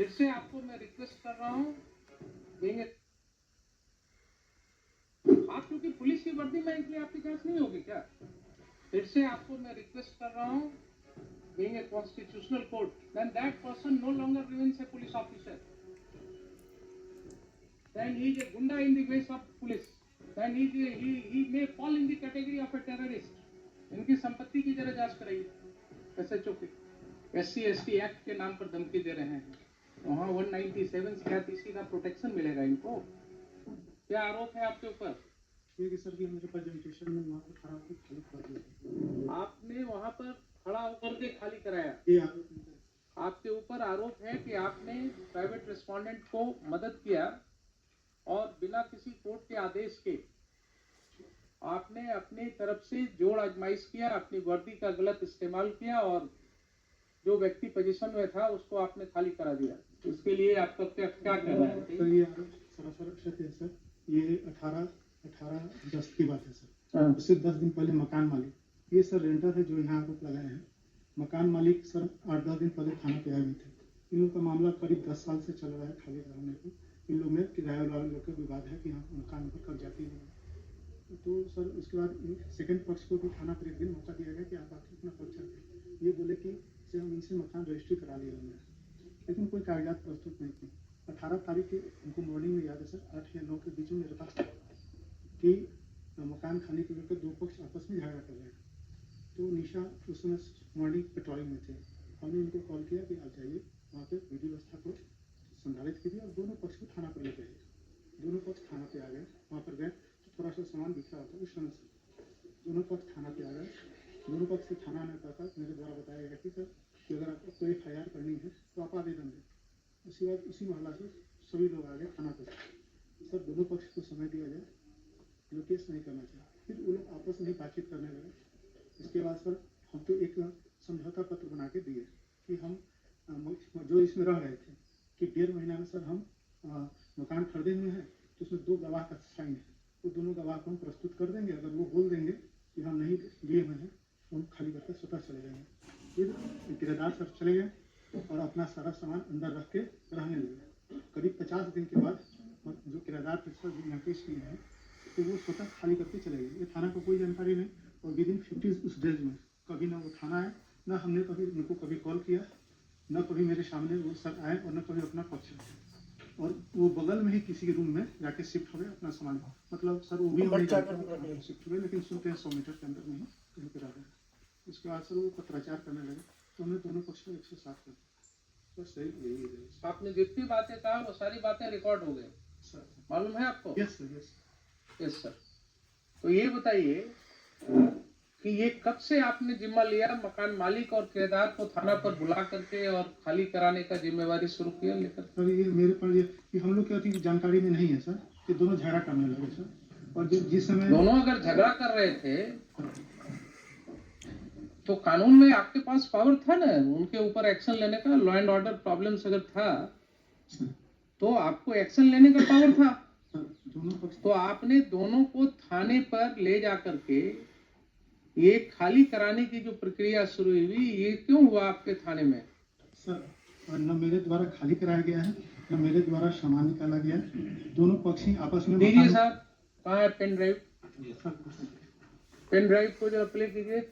फिर से आपको मैं रिक्वेस्ट कर रहा हूँ, देंगे आप, क्योंकि पुलिस की वर्दी में इसलिए आपकी जांच नहीं होगी क्या? फिर से आपको मैं रिक्वेस्ट कर रहा हूँ, being a constitutional court, then that person no longer remains a police officer. Then he is a gunda in the ways of police. Then he may fall in the category of a terrorist. इनकी संपत्ति की जरा जांच कराइए। SHO की SC/ST act के नाम पर धमकी दे रहे हैं। वहाँ 197 क्या तीसरी का प्रोटेक्शन मिलेगा इनको? क्या आरोप है आपके ऊपर? सर कि मेरे प्रेजेंटेशन में वहाँ पर खड़ा होकर खाली करा दिया। आपने वहाँ पर खड़ा होकर के खाली कराया। आपके ऊपर आरोप है कि आपने प्राइवेट रेस्पोंडेंट को मदद किया और बिना किसी कोर्ट के आदेश के आपने अपनी तरफ से जोड़ आजमाइश किया, अपनी वर्दी का गलत इस्तेमाल किया और जो व्यक्ति पोजीशन में था उसको आपने खाली करा दिया। इसके लिए आपका क्या कहना है? सर ये सरासर सत्य है सर। ये 18/10 की बात है सर। उससे 10 दिन पहले मकान मालिक, ये सर रेंटर है जो यहाँ आरोप लगाए हैं। मकान मालिक सर 8-10 दिन पहले थाना पे आए हुए थे। इन लोग का मामला करीब 10 साल से चल रहा है खाली कराने को। इन लोग में किराया वाले लोग का विवाद है कि यहाँ मकान पर कब्जाती नहीं है। तो सर उसके बाद सेकंड पक्ष को भी थाना पर एक दिन मौका दिया गया कि आप आकर अपना पक्ष रखें। ये बोले कि हम इनसे मकान रजिस्ट्री करा लिया हमने, लेकिन कोई कागजात प्रस्तुत नहीं थे। 18 तारीख के उनको मॉर्निंग में याद है सर 8 या 9 के बीच में मेरे पास कि मकान खाली को लेकर दो पक्ष आपस में झगड़ा कर रहे हैं। तो निशा उस समय मॉर्निंग पेट्रोलिंग में थे। हमने उनको कॉल किया कि आप जाइए वहाँ पे विधि व्यवस्था को संचालित कीजिए और दोनों पक्ष को थाना पर ले जाइए। दोनों पक्ष थाना पे आ गए। वहाँ पर गए तो थोड़ा सा सामान दिख रहा था उस समय से दोनों पक्ष थाना पे आ गए। दोनों पक्ष से थाना में आता था मेरे द्वारा बताया गया कि सर कि अगर आपको कोई FIR करनी है तो आप आवेदन दें। उसके बाद उसी मोहल्ला से सभी लोग आ गए थाना पर। सर दोनों पक्ष को समय दिया जाए, जो केस नहीं करना चाहिए। फिर वो लोग आपस में बातचीत करने लगे। इसके बाद सर हम तो एक समझौता पत्र बना के दिए कि हम जो इसमें रह रहे थे कि 1.5 महीना में सर हम मकान खरीदे हुए हैं, तो उसमें 2 गवाह का साइन है। वो दोनों गवाह को हम प्रस्तुत कर देंगे। अगर वो बोल देंगे कि हम नहीं लिए हुए हैं तो हम खाली करके स्वतः चले जाएंगे। फिर किराएदार सर चले गए और अपना सारा सामान अंदर रख के रहने लगे। करीब 50 दिन के बाद जो किराएदार थे सर जो नोटिस किए हैं तो वो स्वतः खाली करके चले गए। ये थाना को कोई जानकारी नहीं और विदिन 50 उस डेज में कभी ना वो थाना आए, ना हमने कभी उनको कभी कॉल किया, न कभी मेरे सामने वो सर आए और न कभी अपना पक्ष रखे। और वो बगल में ही किसी के रूम में जाके शिफ्ट हो गए अपना सामान। मतलब सर वो भी शिफ्ट हो गए, लेकिन सुनते हैं 100 मीटर के अंदर में ही कहीं पर आ गए। उसके बाद सर वो पत्राचार करने लगे तो हमने दोनों पक्ष को 107 कर दिया। सर सही यही है। आपने जितनी बातें कहा वो सारी बातें रिकॉर्ड हो गई सर, मालूम है आपको? Yes sir, yes sir. तो ये बताइए कि ये कब से आपने जिम्मा लिया मकान मालिक और किराएदार को थाना पर बुला करके और खाली कराने का जिम्मेवारी शुरू किया लेकर? सर ये मेरे पर ये हम लोग क्या थी जानकारी में नहीं है सर कि दोनों झगड़ा करने लगे सर। और जिस समय दोनों अगर झगड़ा कर रहे थे तो कानून में आपके पास पावर था ना उनके ऊपर एक्शन लेने का। लॉ एंड ऑर्डर प्रॉब्लम्स अगर था तो आपको एक्शन लेने का पावर था। दोनों पक्ष तो आपने दोनों को थाने पर ले जाकर के ये खाली कराने की जो प्रक्रिया शुरू हुई ये क्यों हुआ आपके थाने में? सर न मेरे द्वारा खाली कराया गया है न मेरे द्वारा सामान निकाला गया है। दोनों पक्ष ही आपस में दीजिए साहब, कहाँ है पेन ड्राइव? पेन ड्राइव को जो प्ले कीजिए।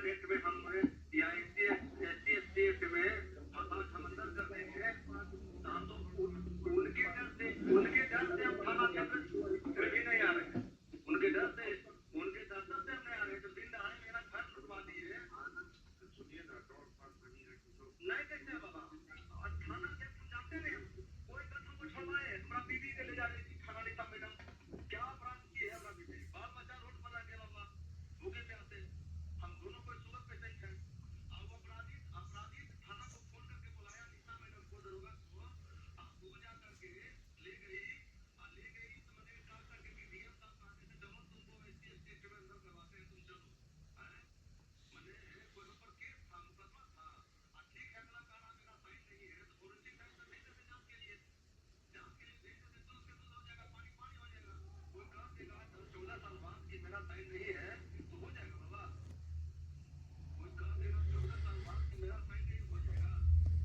एक्ट में हम या SC/ST एक्ट में नहीं कैसे है बाबा? और थाना से समझाते नहीं हम। कोई बात हमको छोड़वाए, हमारा बीवी के ले जा रही थी खाना नहीं था मैडम। क्या अपराध किए है हमारा बीवी? बाल बच्चा रोड पर आ गया बाबा, भूखे प्यासे। हम दोनों कोई सूरत पेशेंट हैं। अब अपराधी थाना को फोन करके बुलाया, नीता मैडम को, दरोगा को। वो जा करके ले गई तो मैंने कहा करके कि डीएम साहब कहते थे चलो तुमको एससी एसटी के अंदर करवाते हैं, तुम चलो। हैं? मैंने कोई ऊपर केस था, मुकदमा था। ठीक है, अगला कहा मेरा साइन नहीं है तो फोरेंसिक साइंस नहीं देते जांच के लिए भेज देते तो उसके तो हो जाएगा, पानी पानी हो जाएगा। कोई कह देगा 14 साल बाद कि मेरा साइन नहीं है